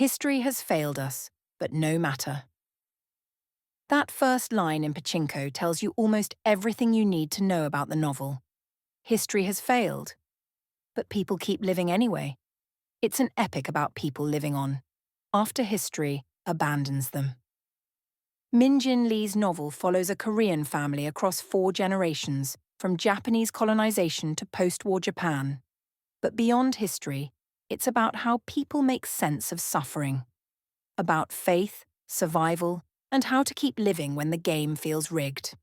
History has failed us, but no matter. That first line in Pachinko tells you almost everything you need to know about the novel. History has failed, but people keep living anyway. It's an epic about people living on, after history abandons them. Min Jin Lee's novel follows a Korean family across 4 generations, from Japanese colonization to post-war Japan. But beyond history, it's about how people make sense of suffering. About faith, survival, and how to keep living when the game feels rigged.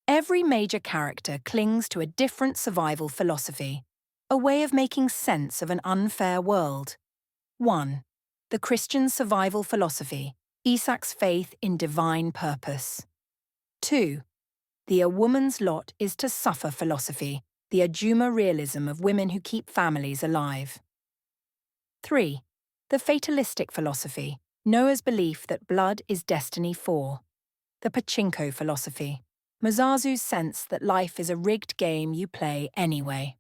Every major character clings to a different survival philosophy, a way of making sense of an unfair world. 1. The Christian survival philosophy, Isaac's faith in divine purpose. 2. The A Woman's Lot is to Suffer philosophy, the Ajuma realism of women who keep families alive. 3. The Fatalistic Philosophy, Noah's belief that blood is destiny. 4. The Pachinko Philosophy, Masazu's sense that life is a rigged game you play anyway.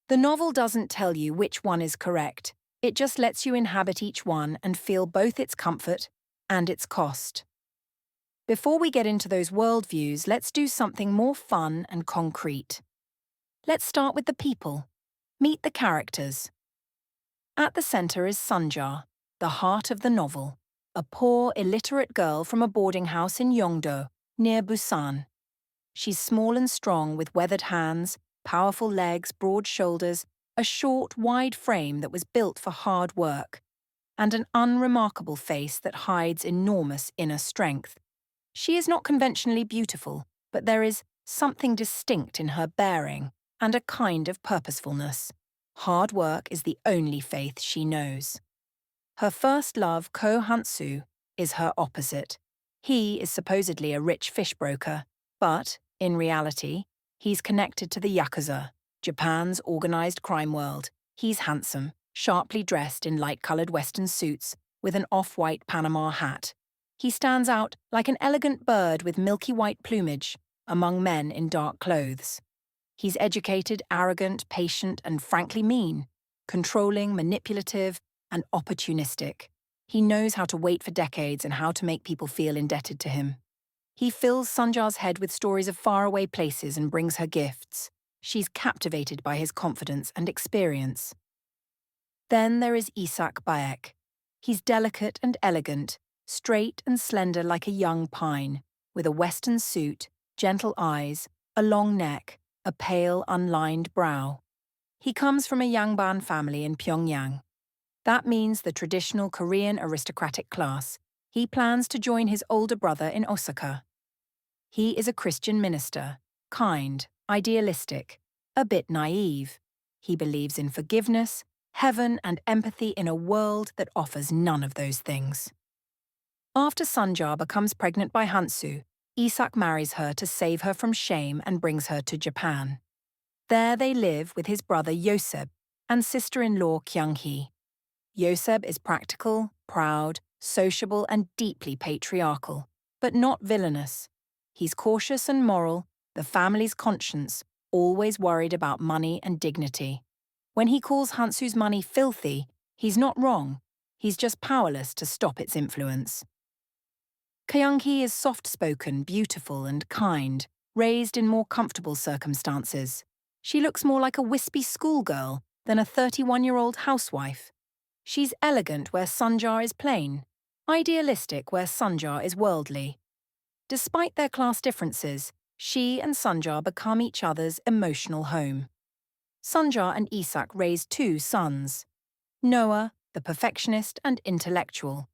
The novel doesn't tell you which one is correct, it just lets you inhabit each one and feel both its comfort and its cost. Before we get into those worldviews, let's do something more fun and concrete. Let's start with the people. Meet the characters. At the centre is Sunja, the heart of the novel, a poor, illiterate girl from a boarding house in Yeongdo, near Busan. She's small and strong with weathered hands, powerful legs, broad shoulders, a short, wide frame that was built for hard work, and an unremarkable face that hides enormous inner strength. She is not conventionally beautiful, but there is something distinct in her bearing and a kind of purposefulness. Hard work is the only faith she knows. Her first love, Ko Hantsu, is her opposite. He is supposedly a rich fish broker, but, in reality, he's connected to the Yakuza, Japan's organized crime world. He's handsome, sharply dressed in light-colored Western suits, with an off-white Panama hat. He stands out like an elegant bird with milky white plumage among men in dark clothes. He's educated, arrogant, patient, and frankly mean, controlling, manipulative, and opportunistic. He knows how to wait for decades and how to make people feel indebted to him. He fills Sunja's head with stories of faraway places and brings her gifts. She's captivated by his confidence and experience. Then there is Isak Baek. He's delicate and elegant, straight and slender like a young pine, with a Western suit, gentle eyes, a long neck, a pale, unlined brow. He comes from a Yangban family in Pyongyang. That means the traditional Korean aristocratic class. He plans to join his older brother in Osaka. He is a Christian minister, kind, idealistic, a bit naive. He believes in forgiveness, heaven, and empathy in a world that offers none of those things. After Sunja becomes pregnant by Hantsu, Isak marries her to save her from shame and brings her to Japan. There they live with his brother Yoseb and sister-in-law Kyung-hee. Yoseb is practical, proud, sociable, and deeply patriarchal, but not villainous. He's cautious and moral, the family's conscience, always worried about money and dignity. When he calls Hantsu's money filthy, he's not wrong. He's just powerless to stop its influence. Kyung-hee is soft-spoken, beautiful, and kind, raised in more comfortable circumstances. She looks more like a wispy schoolgirl than a 31-year-old housewife. She's elegant where Sunja is plain, idealistic where Sunja is worldly. Despite their class differences, she and Sunja become each other's emotional home. Sunja and Isak raise 2 sons. Noah, the perfectionist and intellectual.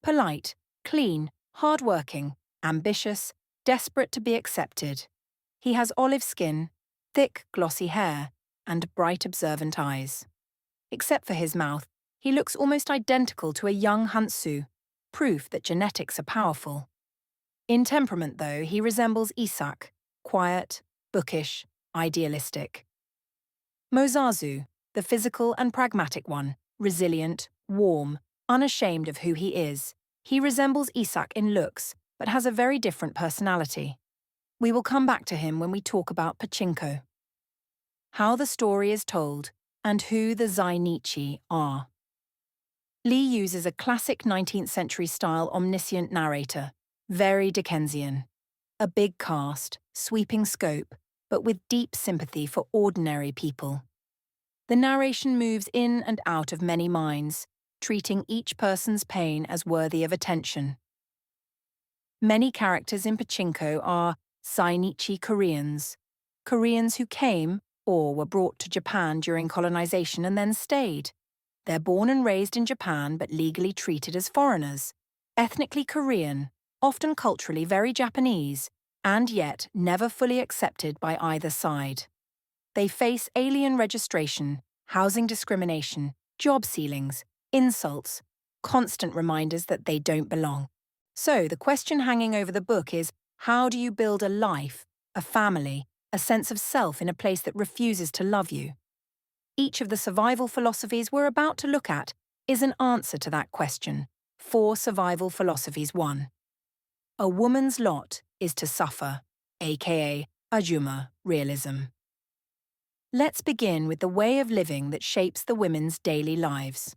Polite, clean, hard-working, ambitious, desperate to be accepted. He has olive skin, thick, glossy hair, and bright, observant eyes. Except for his mouth, he looks almost identical to a young Hantsu, proof that genetics are powerful. In temperament, though, he resembles Isak, quiet, bookish, idealistic. Mozazu, the physical and pragmatic one, resilient, warm, unashamed of who he is. He resembles Isak in looks, but has a very different personality. We will come back to him when we talk about Pachinko. How the story is told, and who the Zainichi are. Lee uses a classic 19th century style omniscient narrator, very Dickensian. A big cast, sweeping scope, but with deep sympathy for ordinary people. The narration moves in and out of many minds, treating each person's pain as worthy of attention. Many characters in Pachinko are Zainichi Koreans, Koreans who came or were brought to Japan during colonization and then stayed. They're born and raised in Japan but legally treated as foreigners, ethnically Korean, often culturally very Japanese, and yet never fully accepted by either side. They face alien registration, housing discrimination, job ceilings, insults, constant reminders that they don't belong. So the question hanging over the book is, how do you build a life, a family, a sense of self in a place that refuses to love you? Each of the survival philosophies we're about to look at is an answer to that question. 4 Survival Philosophies 1. A woman's lot is to suffer, aka Ajuma realism. Let's begin with the way of living that shapes the women's daily lives.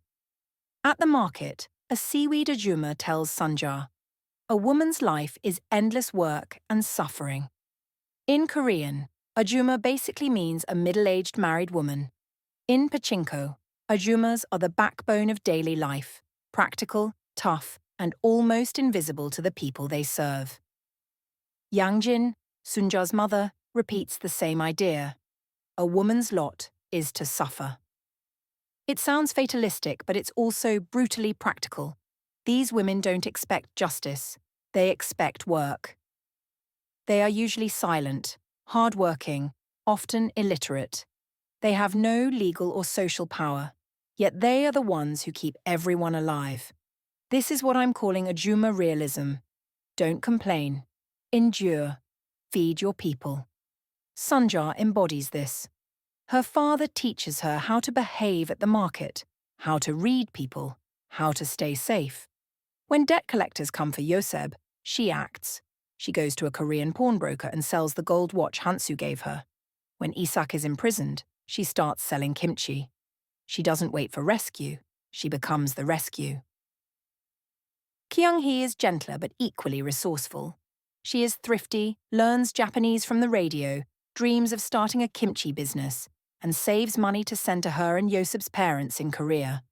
At the market, a seaweed Ajuma tells Sunja, a woman's life is endless work and suffering. In Korean, Ajuma basically means a middle-aged married woman. In Pachinko, Ajumas are the backbone of daily life, practical, tough, and almost invisible to the people they serve. Yangjin, Sunja's mother, repeats the same idea. A woman's lot is to suffer. It sounds fatalistic, but it's also brutally practical. These women don't expect justice, they expect work. They are usually silent, hard-working, often illiterate. They have no legal or social power, yet they are the ones who keep everyone alive. This is what I'm calling Ajuma realism. Don't complain. Endure. Feed your people. Sunja embodies this. Her father teaches her how to behave at the market, how to read people, how to stay safe. When debt collectors come for Yoseb, she acts. She goes to a Korean pawnbroker and sells the gold watch Hansu gave her. When Isak is imprisoned, she starts selling kimchi. She doesn't wait for rescue, she becomes the rescue. Kyung-hee is gentler but equally resourceful. She is thrifty, learns Japanese from the radio, dreams of starting a kimchi business, and saves money to send to her and Yoseb's parents in Korea.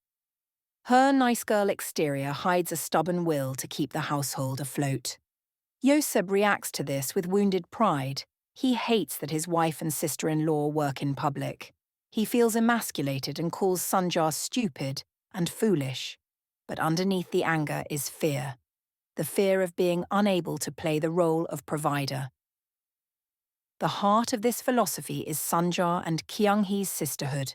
Her nice girl exterior hides a stubborn will to keep the household afloat. Yoseb reacts to this with wounded pride. He hates that his wife and sister-in-law work in public. He feels emasculated and calls Sunja stupid and foolish. But underneath the anger is fear. The fear of being unable to play the role of provider. The heart of this philosophy is Sunja and Kyung-hee's sisterhood.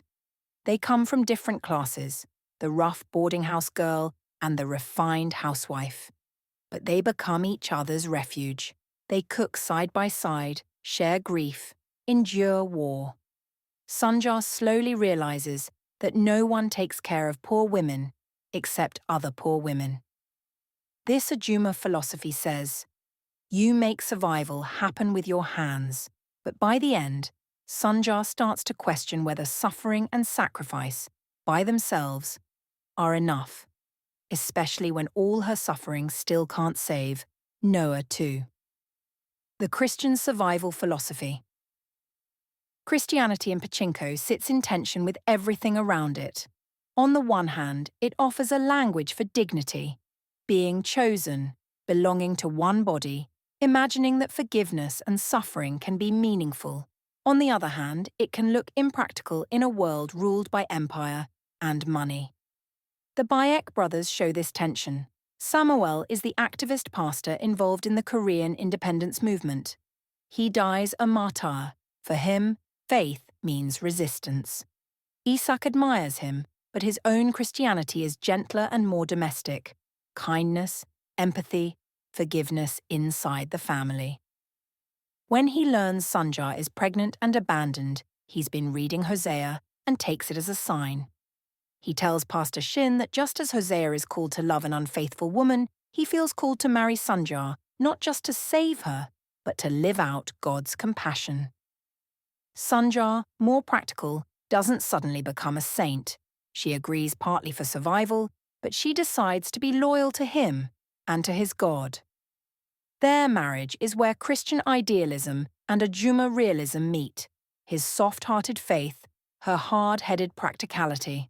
They come from different classes, the rough boarding house girl and the refined housewife. But they become each other's refuge. They cook side by side, share grief, endure war. Sunja slowly realizes that no one takes care of poor women except other poor women. This Ajuma philosophy says, you make survival happen with your hands, but by the end, Sunja starts to question whether suffering and sacrifice, by themselves, are enough, especially when all her suffering still can't save Noah too. The Christian survival philosophy. Christianity in Pachinko sits in tension with everything around it. On the one hand, it offers a language for dignity, being chosen, belonging to one body, imagining that forgiveness and suffering can be meaningful. On the other hand, it can look impractical in a world ruled by empire and money. The Bayek brothers show this tension. Samuel is the activist pastor involved in the Korean independence movement. He dies a martyr. For him, faith means resistance. Isak admires him, but his own Christianity is gentler and more domestic. Kindness, empathy, forgiveness inside the family. When he learns Sunja is pregnant and abandoned, he's been reading Hosea and takes it as a sign. He tells Pastor Shin that just as Hosea is called to love an unfaithful woman, he feels called to marry Sunja, not just to save her, but to live out God's compassion. Sunja, more practical, doesn't suddenly become a saint. She agrees partly for survival, but she decides to be loyal to him and to his God. Their marriage is where Christian idealism and Ajuma realism meet, his soft-hearted faith, her hard-headed practicality.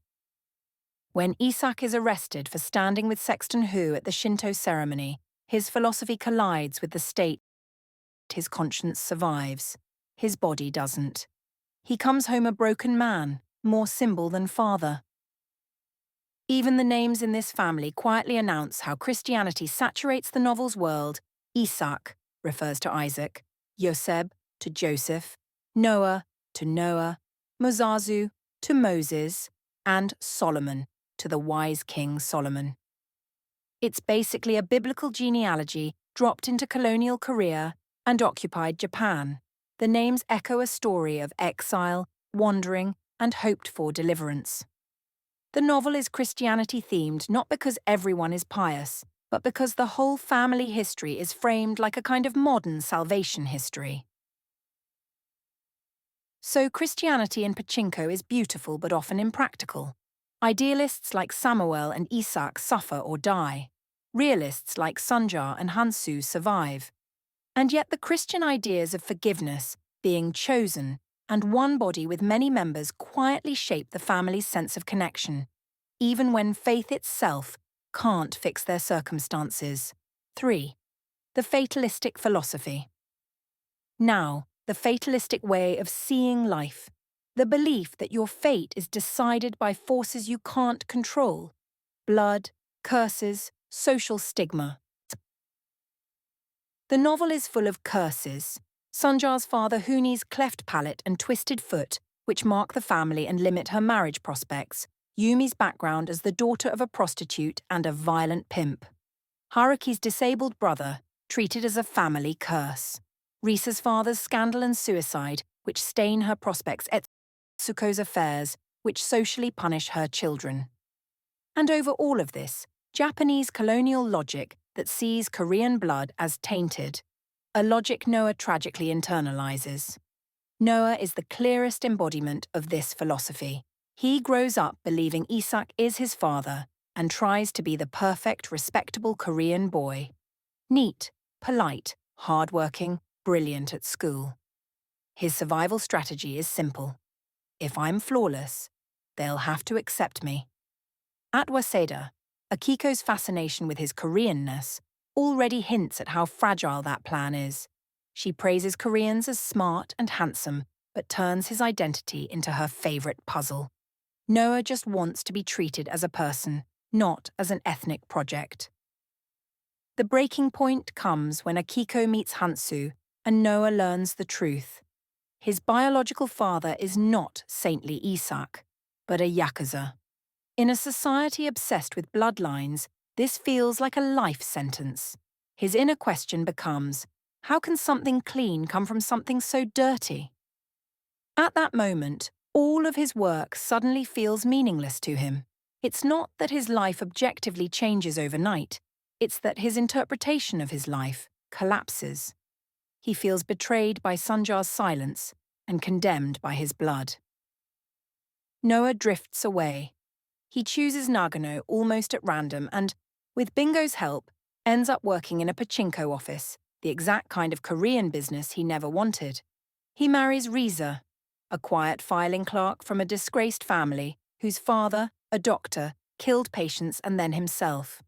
When Isak is arrested for standing with Sexton Hu at the Shinto ceremony, his philosophy collides with the state. His conscience survives. His body doesn't. He comes home a broken man, more symbol than father. Even the names in this family quietly announce how Christianity saturates the novel's world. Isak refers to Isaac, Yoseb to Joseph, Noah to Noah, Mozazu to Moses, and Solomon to the wise King Solomon. It's basically a biblical genealogy dropped into colonial Korea and occupied Japan. The names echo a story of exile, wandering, and hoped-for deliverance. The novel is Christianity-themed not because everyone is pious, but because the whole family history is framed like a kind of modern salvation history. So Christianity in Pachinko is beautiful but often impractical. Idealists like Samuel and Isak suffer or die. Realists like Sunja and Hansu survive. And yet the Christian ideas of forgiveness, being chosen, and one body with many members quietly shape the family's sense of connection, even when faith itself can't fix their circumstances. 3. The Fatalistic Philosophy. Now, the fatalistic way of seeing life, the belief that your fate is decided by forces you can't control, blood, curses, social stigma. The novel is full of curses. Sunja's father Huni's cleft palate and twisted foot, which mark the family and limit her marriage prospects. Yumi's background as the daughter of a prostitute and a violent pimp. Haruki's disabled brother, treated as a family curse. Risa's father's scandal and suicide, which stain her prospects. Etsuko's affairs, which socially punish her children. And over all of this, Japanese colonial logic that sees Korean blood as tainted, a logic Noah tragically internalizes. Noah is the clearest embodiment of this philosophy. He grows up believing Isak is his father and tries to be the perfect, respectable Korean boy. Neat, polite, hardworking, brilliant at school. His survival strategy is simple. If I'm flawless, they'll have to accept me. At Waseda, Akiko's fascination with his Koreanness already hints at how fragile that plan is. She praises Koreans as smart and handsome, but turns his identity into her favorite puzzle. Noah just wants to be treated as a person, not as an ethnic project. The breaking point comes when Akiko meets Hansu and Noah learns the truth. His biological father is not saintly Isak, but a yakuza. In a society obsessed with bloodlines, this feels like a life sentence. His inner question becomes, how can something clean come from something so dirty? At that moment, all of his work suddenly feels meaningless to him. It's not that his life objectively changes overnight, it's that his interpretation of his life collapses. He feels betrayed by Sunja's silence and condemned by his blood. Noah drifts away. He chooses Nagano almost at random and, with Bingo's help, ends up working in a pachinko office, the exact kind of Korean business he never wanted. He marries Risa, a quiet filing clerk from a disgraced family whose father, a doctor, killed patients and then himself.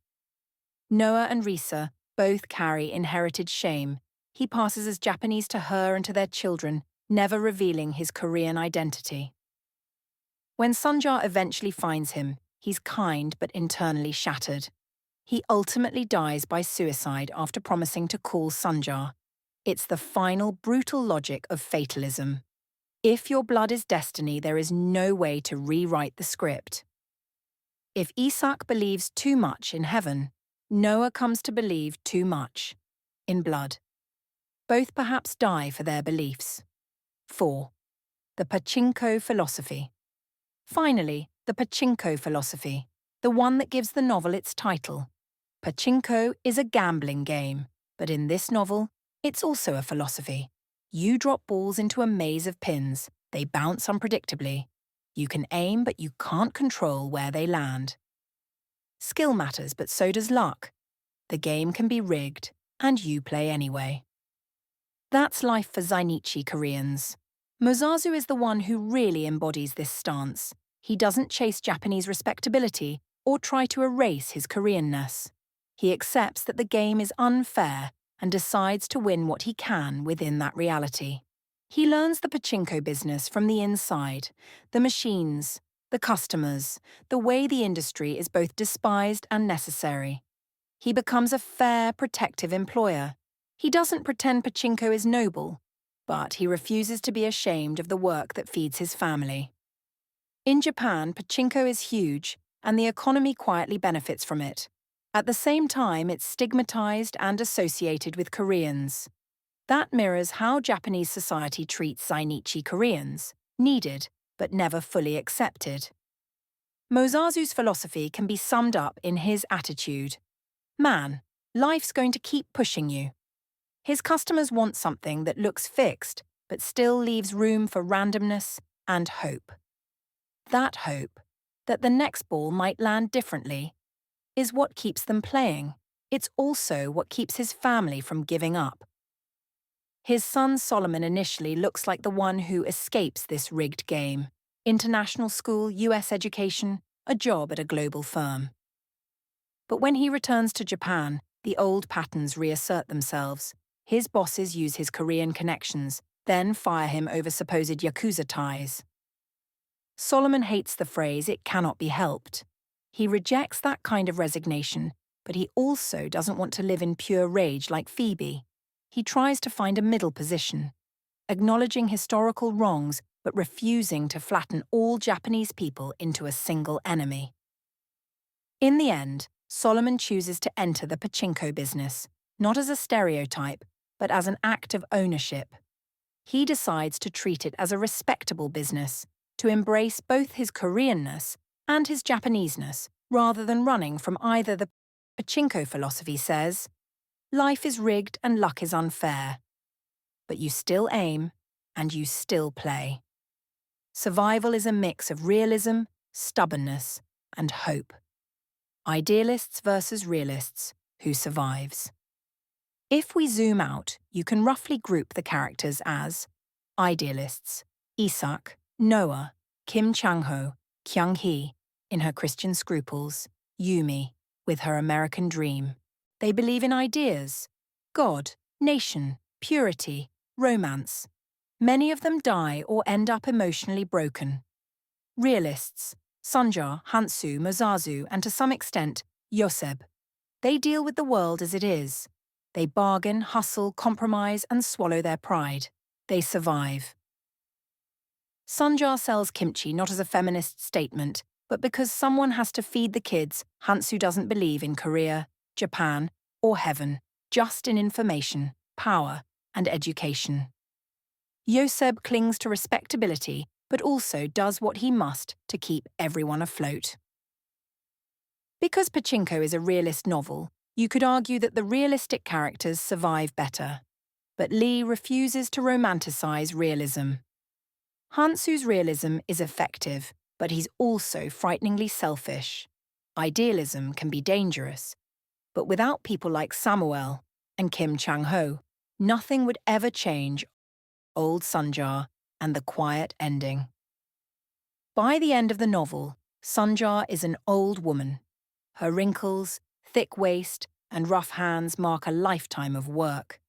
Noah and Risa both carry inherited shame. He passes as Japanese to her and to their children, never revealing his Korean identity. When Sunja eventually finds him, he's kind but internally shattered. He ultimately dies by suicide after promising to call Sunja. It's the final brutal logic of fatalism. If your blood is destiny, there is no way to rewrite the script. If Isak believes too much in heaven, Noah comes to believe too much in blood. Both perhaps die for their beliefs. 4. The Pachinko Philosophy. Finally, the Pachinko Philosophy, the one that gives the novel its title. Pachinko is a gambling game, but in this novel, it's also a philosophy. You drop balls into a maze of pins. They bounce unpredictably. You can aim, but you can't control where they land. Skill matters, but so does luck. The game can be rigged, and you play anyway. That's life for Zainichi Koreans. Mozazu is the one who really embodies this stance. He doesn't chase Japanese respectability or try to erase his Koreanness. He accepts that the game is unfair and decides to win what he can within that reality. He learns the pachinko business from the inside, the machines, the customers, the way the industry is both despised and necessary. He becomes a fair, protective employer. He doesn't pretend pachinko is noble, but he refuses to be ashamed of the work that feeds his family. In Japan, pachinko is huge, and the economy quietly benefits from it. At the same time, it's stigmatized and associated with Koreans. That mirrors how Japanese society treats Zainichi Koreans, needed but never fully accepted. Mozazu's philosophy can be summed up in his attitude. Man, life's going to keep pushing you. His customers want something that looks fixed, but still leaves room for randomness and hope. That hope, that the next ball might land differently, is what keeps them playing. It's also what keeps his family from giving up. His son Solomon initially looks like the one who escapes this rigged game. International school, US education, a job at a global firm. But when he returns to Japan, the old patterns reassert themselves. His bosses use his Korean connections, then fire him over supposed Yakuza ties. Solomon hates the phrase, "it cannot be helped." He rejects that kind of resignation, but he also doesn't want to live in pure rage like Phoebe. He tries to find a middle position, acknowledging historical wrongs but refusing to flatten all Japanese people into a single enemy. In the end, Solomon chooses to enter the pachinko business, not as a stereotype, but as an act of ownership. He decides to treat it as a respectable business, to embrace both his Koreanness and his Japaneseness, rather than running from either. The Pachinko philosophy says, life is rigged and luck is unfair. But you still aim, and you still play. Survival is a mix of realism, stubbornness, and hope. Idealists versus realists, who survives? If we zoom out, you can roughly group the characters as idealists: Isak, Noah, Kim Chang-ho, Kyung-hee, in her Christian scruples, Yumi, with her American dream. They believe in ideas, God, nation, purity, romance. Many of them die or end up emotionally broken. Realists: Sunja, Hansu, Mozazu, and to some extent, Yoseb. They deal with the world as it is. They bargain, hustle, compromise, and swallow their pride. They survive. Sunja sells kimchi not as a feminist statement, but because someone has to feed the kids. Hansu doesn't believe in Korea, Japan, or heaven, just in information, power, and education. Yoseb clings to respectability, but also does what he must to keep everyone afloat. Because Pachinko is a realist novel, you could argue that the realistic characters survive better. But Lee refuses to romanticize realism. Hansu's realism is effective, but he's also frighteningly selfish. Idealism can be dangerous, but without people like Samuel and Kim Chang-ho, nothing would ever change old Sunja and the quiet ending. By the end of the novel, Sunja is an old woman. Her wrinkles, thick waist, and rough hands mark a lifetime of work.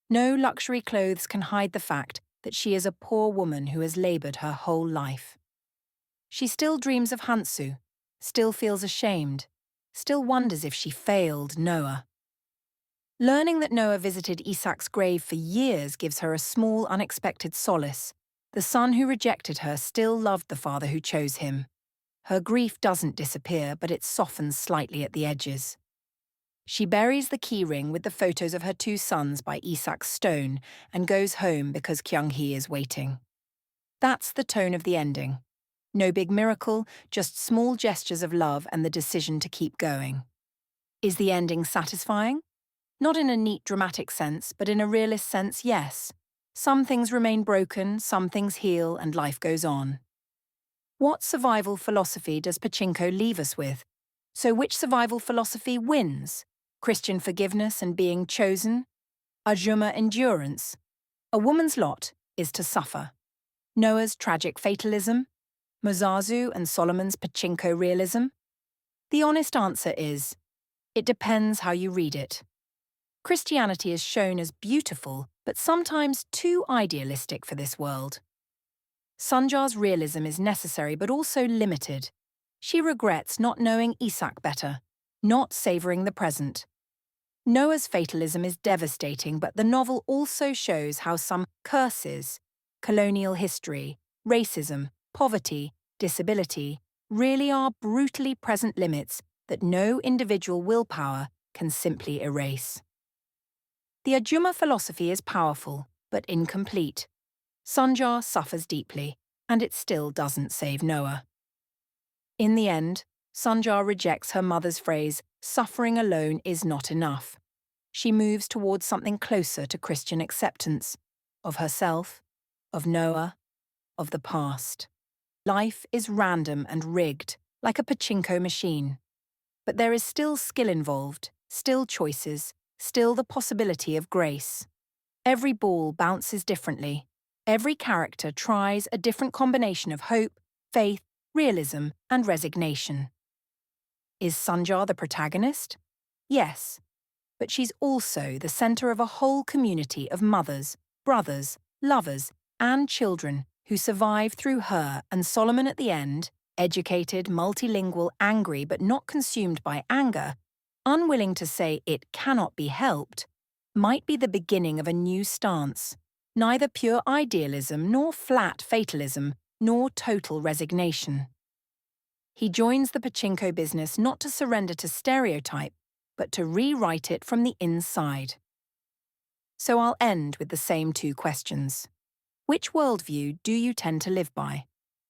No luxury clothes can hide the fact that she is a poor woman who has labored her whole life. She still dreams of Hansu, still feels ashamed, still wonders if she failed Noah. Learning that Noah visited Isak's grave for years gives her a small, unexpected solace. The son who rejected her still loved the father who chose him. Her grief doesn't disappear, but it softens slightly at the edges. She buries the keyring with the photos of her two sons by Isak's stone and goes home because Kyung-hee is waiting. That's the tone of the ending. No big miracle, just small gestures of love and the decision to keep going. Is the ending satisfying? Not in a neat dramatic sense, but in a realist sense, yes. Some things remain broken, some things heal, and life goes on. What survival philosophy does Pachinko leave us with? So which survival philosophy wins? Christian forgiveness and being chosen? Ajuma endurance? A woman's lot is to suffer. Noah's tragic fatalism? Mozazu and Solomon's Pachinko realism? The honest answer is, it depends how you read it. Christianity is shown as beautiful, but sometimes too idealistic for this world. Sunja's realism is necessary but also limited. She regrets not knowing Isaac better, not savouring the present. Noah's fatalism is devastating, but the novel also shows how some curses, colonial history, racism, poverty, disability, really are brutally present limits that no individual willpower can simply erase. The Ajuma philosophy is powerful, but incomplete. Sunja suffers deeply, and it still doesn't save Noah. In the end, Sunja rejects her mother's phrase, "suffering alone is not enough." She moves towards something closer to Christian acceptance, of herself, of Noah, of the past. Life is random and rigged, like a pachinko machine. But there is still skill involved, still choices, still the possibility of grace. Every ball bounces differently. Every character tries a different combination of hope, faith, realism, and resignation. Is Sunja the protagonist? Yes, but she's also the centre of a whole community of mothers, brothers, lovers, and children who survive through her, and Solomon at the end, educated, multilingual, angry but not consumed by anger, unwilling to say it cannot be helped, might be the beginning of a new stance, neither pure idealism nor flat fatalism nor total resignation. He joins the pachinko business not to surrender to stereotype, but to rewrite it from the inside. So I'll end with the same two questions. Which worldview do you tend to live by?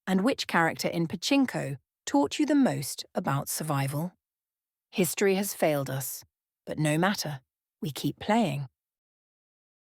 And which character in Pachinko taught you the most about survival? History has failed us, but no matter, we keep playing.